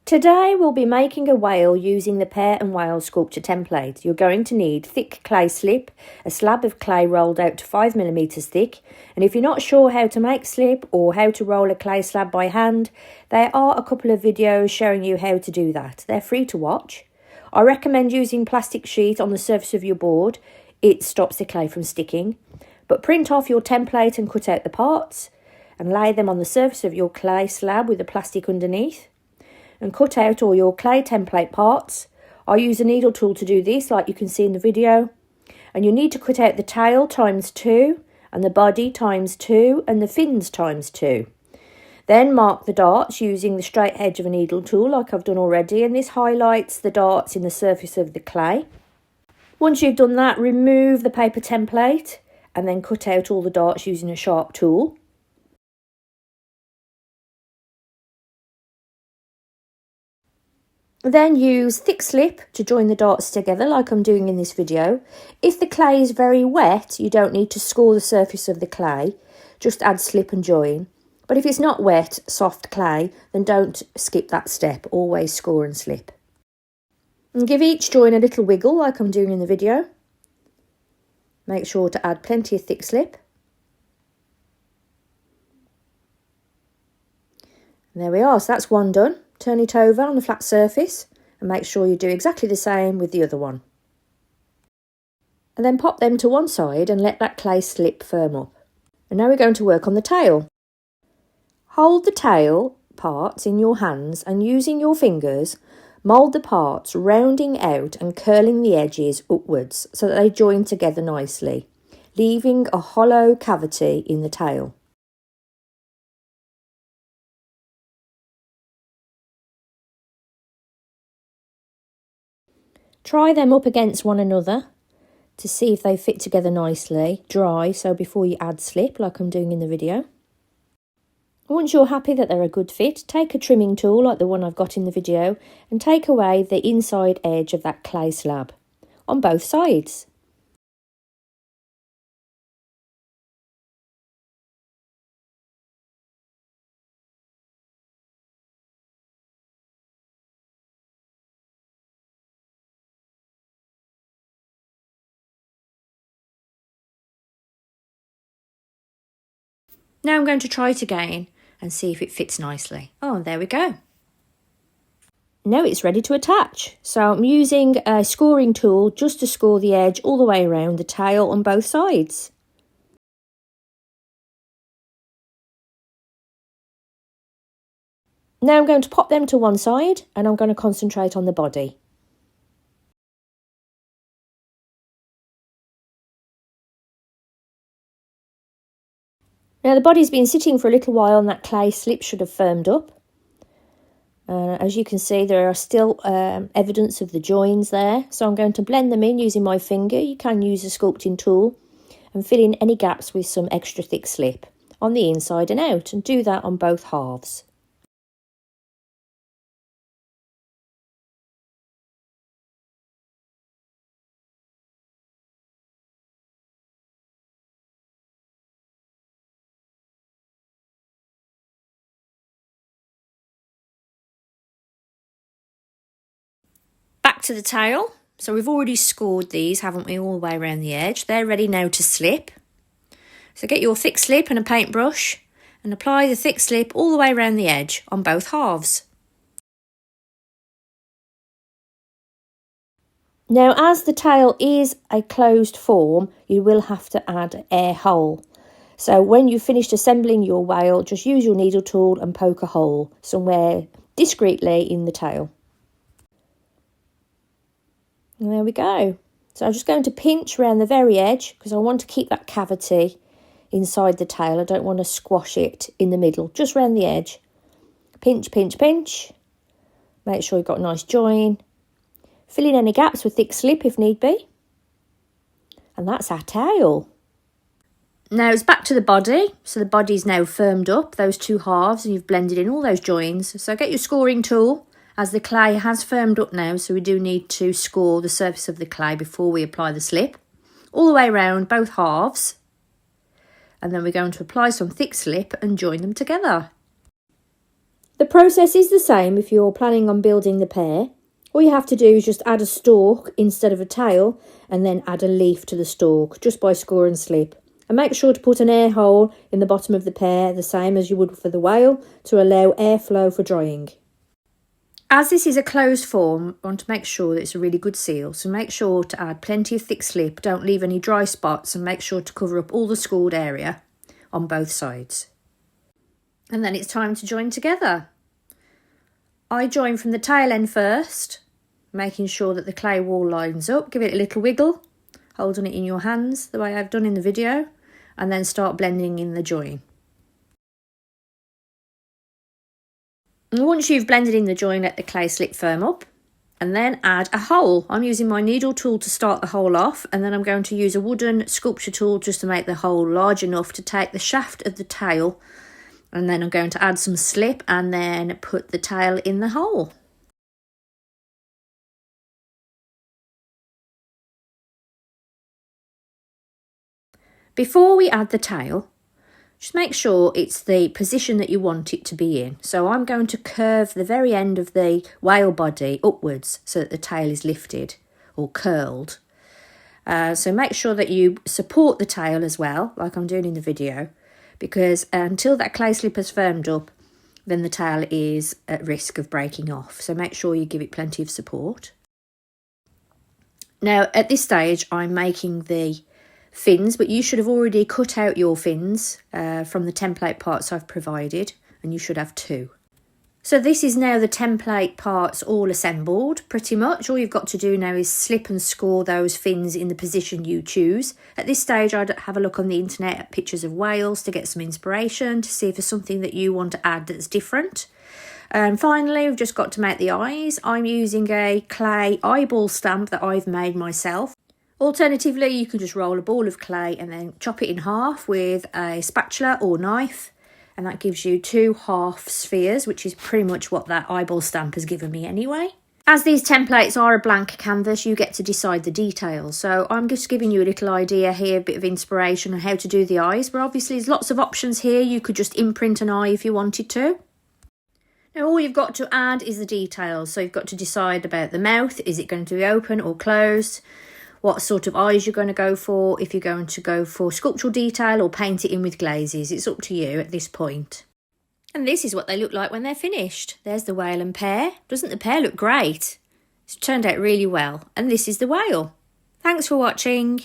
Today we'll be making a whale using the Pear and Whale sculpture template. You're going to need thick clay slip, a slab of clay rolled out to 5mm thick, and if you're not sure how to make slip or how to roll a clay slab by hand, there are a couple of videos showing you how to do that. They're free to watch. I recommend using plastic sheet on the surface of your board. It stops the clay from sticking. But print off your template and cut out the parts and lay them on the surface of your clay slab with the plastic underneath. And cut out all your clay template parts. I use a needle tool to do this, like you can see in the video. And you need to cut out the tail ×2 and the body ×2 and the fins ×2. Then mark the darts using the straight edge of a needle tool like I've done already, and this highlights the darts in the surface of the clay. Once you've done that, remove the paper template and then cut out all the darts using a sharp tool. Then use thick slip to join the darts together like I'm doing in this video. If the clay is very wet, you don't need to score the surface of the clay, just add slip and join. But if it's not wet, soft clay, then don't skip that step, always score and slip. And give each join a little wiggle like I'm doing in the video. Make sure to add plenty of thick slip. And there we are, so that's one done. Turn it over on the flat surface and make sure you do exactly the same with the other one. And then pop them to one side and let that clay slip firm up. And now we're going to work on the tail. Hold the tail parts in your hands and using your fingers, mould the parts, rounding out and curling the edges upwards so that they join together nicely, leaving a hollow cavity in the tail. Try them up against one another to see if they fit together nicely. Dry, so before you add slip, like I'm doing in the video. Once you're happy that they're a good fit, take a trimming tool like the one I've got in the video and take away the inside edge of that clay slab on both sides. Now I'm going to try it again and see if it fits nicely. Oh, there we go. Now it's ready to attach. So I'm using a scoring tool just to score the edge all the way around the tail on both sides. Now I'm going to pop them to one side and I'm going to concentrate on the body. Now the body's been sitting for a little while and that clay slip should have firmed up. As you can see, there are still evidence of the joins there, so I'm going to blend them in using my finger. You can use a sculpting tool and fill in any gaps with some extra thick slip on the inside and out, and do that on both halves. Back to the tail. So we've already scored these, haven't we, all the way around the edge. They're ready now to slip. So get your thick slip and a paintbrush and apply the thick slip all the way around the edge on both halves. Now, as the tail is a closed form, you will have to add an air hole. So when you've finished assembling your whale, just use your needle tool and poke a hole somewhere discreetly in the tail. And there we go. So I'm just going to pinch around the very edge because I want to keep that cavity inside the tail. I don't want to squash it in the middle, just around the edge. Pinch, pinch, pinch. Make sure you've got a nice join. Fill in any gaps with thick slip if need be. And that's our tail. Now it's back to the body. So the body's now firmed up, those two halves, and you've blended in all those joins. So get your scoring tool, as the clay has firmed up now, so we do need to score the surface of the clay before we apply the slip. All the way around both halves. And then we're going to apply some thick slip and join them together. The process is the same if you're planning on building the pear. All you have to do is just add a stalk instead of a tail and then add a leaf to the stalk just by score and slip. And make sure to put an air hole in the bottom of the pear, the same as you would for the whale, to allow airflow for drying. As this is a closed form, I want to make sure that it's a really good seal, so make sure to add plenty of thick slip, don't leave any dry spots, and make sure to cover up all the scored area on both sides. And then it's time to join together. I join from the tail end first, making sure that the clay wall lines up. Give it a little wiggle, holding it in your hands the way I've done in the video, and then start blending in the join. And once you've blended in the join, let the clay slip firm up and then add a hole. I'm using my needle tool to start the hole off, and then I'm going to use a wooden sculpture tool just to make the hole large enough to take the shaft of the tail, and then I'm going to add some slip and then put the tail in the hole. Before we add the tail, just make sure it's the position that you want it to be in. So I'm going to curve the very end of the whale body upwards so that the tail is lifted or curled. So make sure that you support the tail as well, like I'm doing in the video, because until that clay slip has firmed up, then the tail is at risk of breaking off. So make sure you give it plenty of support. Now at this stage I'm making the fins, but you should have already cut out your fins from the template parts I've provided, and you should have 2. So this is now the template parts all assembled pretty much. All you've got to do now is slip and score those fins in the position you choose. At this stage I'd have a look on the internet at pictures of whales to get some inspiration, to see if there's something that you want to add that's different. And finally we've just got to make the eyes. I'm using a clay eyeball stamp that I've made myself. Alternatively, you can just roll a ball of clay and then chop it in half with a spatula or knife, and that gives you 2 half spheres, which is pretty much what that eyeball stamp has given me anyway. As these templates are a blank canvas, you get to decide the details. So I'm just giving you a little idea here, a bit of inspiration on how to do the eyes, but obviously there's lots of options here. You could just imprint an eye if you wanted to. Now all you've got to add is the details. So you've got to decide about the mouth. Is it going to be open or closed? What sort of eyes you're going to go for, if you're going to go for sculptural detail or paint it in with glazes. It's up to you at this point. And this is what they look like when they're finished. There's the whale and pear. Doesn't the pear look great? It's turned out really well. And this is the whale. Thanks for watching.